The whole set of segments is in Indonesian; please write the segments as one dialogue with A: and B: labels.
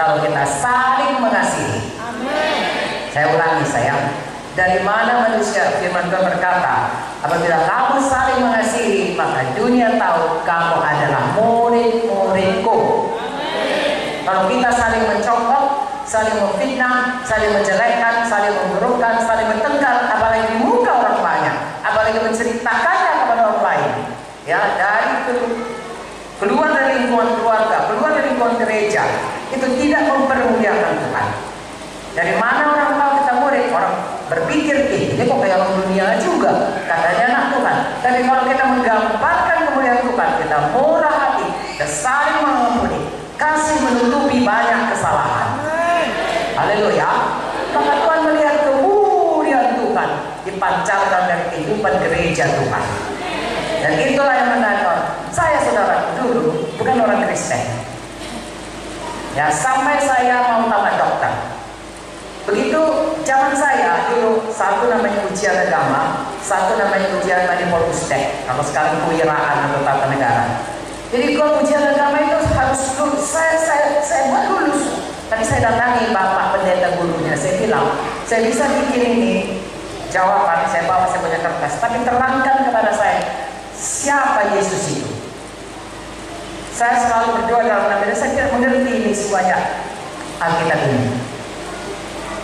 A: kalau kita saling mengasihi.
B: Amin.
A: Saya ulangi sayang, dari mana manusia, firman Tuhan berkata, apabila kamu saling mengasihi, maka dunia tahu kamu adalah murid-muridku. Kalau kita saling mencokok, saling memfitnah, saling menjelekkan, saling memburukkan, saling bertengkar, apalagi di muka orang banyak, apalagi menceritakannya kepada orang lain, ya, dari keluar dari lingkungan keluarga, keluar dari lingkungan gereja, itu tidak mempermuliakan Tuhan. Dari mana orang tahu kita murid? Orang berpikir, ini kok kayak orang dunia juga, katanya anak Tuhan. Tapi kalau kita menggambarkan kemuliaan Tuhan, kita murah hati, kita saling mengampuni, kasih menutupi banyak kesalahan. Haleluya. Maka Tuhan melihat kemuliaan Tuhan dipancarkan dari kehidupan gereja Tuhan. Dan itulah yang menarik. Saya saudara dulu bukan orang Kristen. Ya, sampai saya mau tamat dokter. Begitu zaman saya dulu, satu namanya ujian agama, satu namanya ujian manipulasi. Kalau sekarang kewiraan atau tata negara. Jadi kalau ujian agama itu harus lulus. Saya buat lulus. Tapi saya datangi bapak pendeta gurunya. Saya bilang, saya bisa bikin ini jawaban. Saya bawa, saya punya kertas. Tapi terangkan kepada saya siapa Yesus itu. Saya selalu berdoa dalam nama Dia. Saya tidak mengerti ini semuanya Alkitab ini.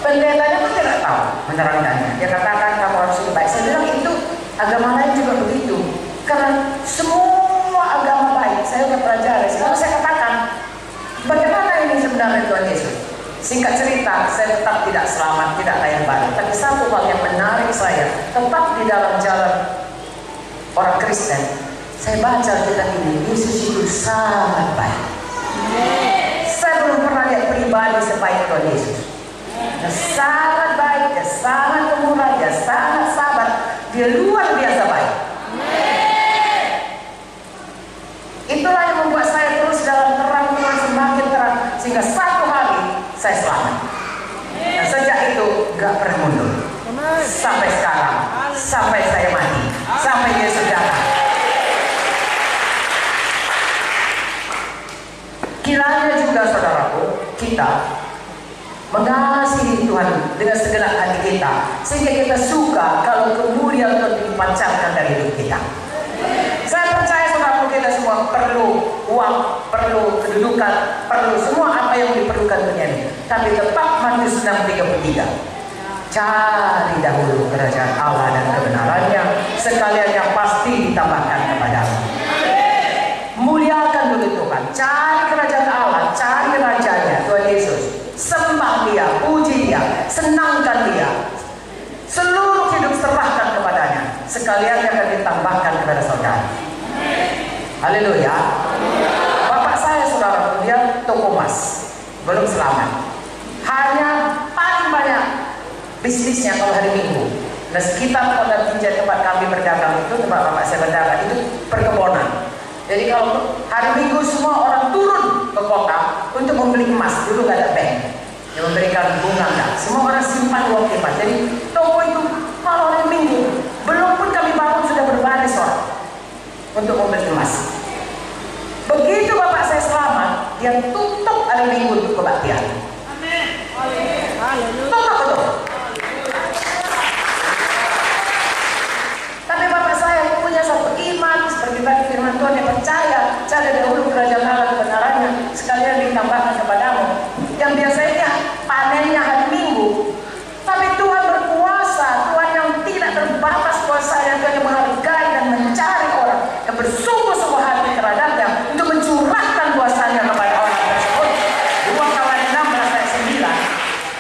A: Pendetanya pun tidak tahu menerangkannya. Dia katakan kamu harus lebih baik. Saya bilang itu agama lain juga begitu. Karena semua agama baik. Saya sudah pelajari. Sekarang saya katakan, bagaimana ini sebenarnya Tuhan Yesus? Singkat cerita, saya tetap tidak selamat, tidak layak baik. Tapi satu hal yang menarik saya, tetap di dalam jalan orang Kristen. Saya baca kitab ini, Yesus itu sangat baik. Saya belum pernah lihat pribadi sebaik Tuhan Yesus. Dia sangat baik, dia sangat pemurah, dia sangat sabar, dia luar biasa baik. Itulah yang membuat saya terus dalam terang Tuhan semakin terang, sehingga satu hari saya selamat. Dan sejak itu gak pernah mundur. Sampai sekarang, sampai saya mati, sampai Yesus datang. Kiranya juga saudaraku, kita mengasihi Tuhan dengan segenap hati kita, sehingga kita suka kalau kemuliaan Tuhan dipancarkan dari hidup kita. Saya percaya saudaraku, kita semua perlu uang, perlu kedudukan, perlu semua apa yang diperlukan dunia ini. Tapi tetap Matius 6:33. Cari dahulu kerajaan Allah dan kebenarannya, sekalian yang pasti ditambahkan kepadamu. Muliakan dulu Tuhan, cari kerajaan Allah, cari rajanya Tuhan Yesus, sembah Dia, puji Dia, senangkan Dia, seluruh hidup serahkan kepadanya, sekalian yang akan ditambahkan kepada saudara. Haleluya. Bapak saya saudara, dia toko emas, belum selamat, hanya paling banyak bisnisnya kalau hari Minggu. Nah, sekitar Pondok Injil tempat kami berdagang itu, tempat bapak saya berdagang itu perkebunan. Jadi kalau hari Minggu semua orang turun ke kota untuk membeli emas, dulu nggak ada bank yang memberikan bunga, enggak. Semua orang simpan uang di emas. Jadi toko itu kalau hari Minggu, belum pun kami bangun sudah berbaris orang untuk membeli emas. Begitu bapak saya selamat, dia tutup hari Minggu untuk kebaktian.
B: Amin. Haleluya.
A: Tutup betul. Tapi bapak saya punya satu iman seperti tadi firman Tuhan, yang percaya cari dahulu kerajaan Allah kebenarannya, sekalian ditambahkan kepadamu. Yang biasanya panennya hari Minggu, tapi Tuhan berkuasa, Tuhan yang tidak terbatas kuasanya, Tuhan yang menghargai dan mencari orang yang bersungguh-sungguh hati terhadapnya untuk mencurahkan kuasanya kepada orang tersebut. 2 Tawarin 16 ayat 9.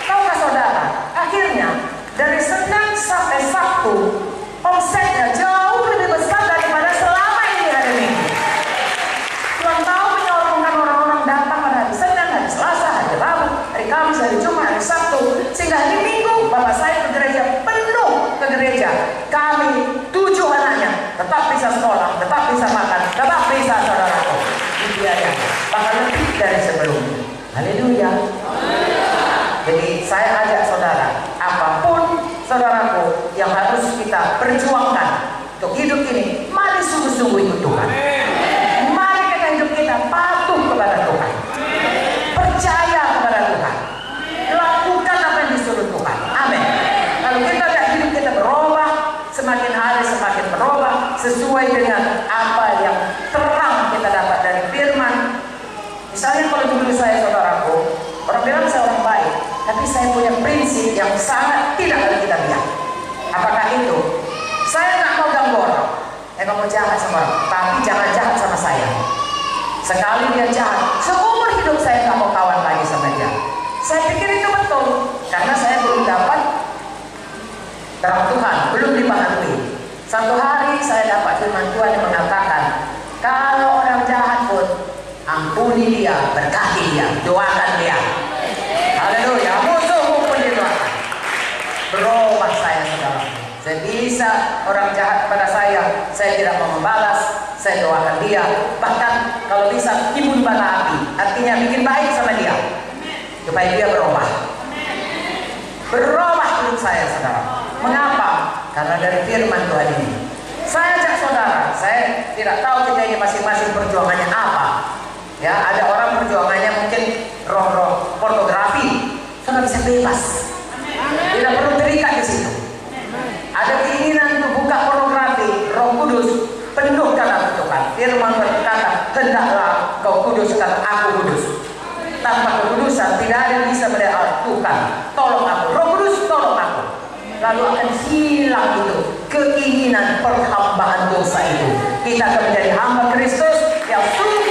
A: Tahukah saudara, akhirnya dari Senin sampai Sabtu omsetnya jauh lebih besar daripada selama ini hari Minggu. Tuhan tahu menyokongkan orang-orang datang pada hari Senin, hari Selasa, hari Rabu, hari Kamis, hari Jumat, hari Sabtu, sehingga hari Minggu bapak saya ke gereja, penuh ke gereja. Kami 7 anaknya tetap bisa sekolah, tetap bisa makan, tetap bisa saudaraku dibiayai, bahkan lebih dari sebelumnya. Haleluya. Jadi saya ajak saudara, apapun saudaraku yang harus kita perjuangkan untuk hidup ini, mari sungguh-sungguh ikut Tuhan. Mari kita hidup kita patuh kepada Tuhan, percaya kepada yang sangat tidak boleh kita lihat. Apakah itu? Saya nggak mau ganggu orang, nggak mau jahat sama orang, tapi jangan jahat sama saya. Sekali dia jahat, seumur hidup saya nggak mau kawan lagi sama dia. Saya pikir itu betul, karena saya belum dapat terang Tuhan, belum dipengaruhi. Satu hari saya dapat firman Tuhan yang mengatakan, kalau orang jahat pun ampuni dia, berkati dia, doakan dia. Haleluya, musuhmu pun didoakan. Berubah saya, saudara. Saya bisa orang jahat kepada saya tidak mau membalas, saya doakan dia. Bahkan kalau bisa timbun bala api, artinya bikin baik sama dia, supaya dia berubah. Berubah hidup saya, saudara. Mengapa? Karena dari firman Tuhan ini. Saya ajak saudara, saya tidak tahu kita ini masing-masing perjuangannya apa. Ya, ada orang perjuangannya mungkin roh-roh pornografi, saudara bisa bebas. Tidak perlu terikat di situ. Ada keinginan untuk buka pornografi, Roh Kudus penuhkan Tuhan. Firman berkata, hendaklah kau kuduskan aku kudus. Tanpa kekudusan tidak ada yang bisa melihat Tuhan. Tolong aku, Roh Kudus tolong aku. Lalu akan hilang itu keinginan perhambaan dosa itu. Kita akan menjadi hamba Kristus yang sungguh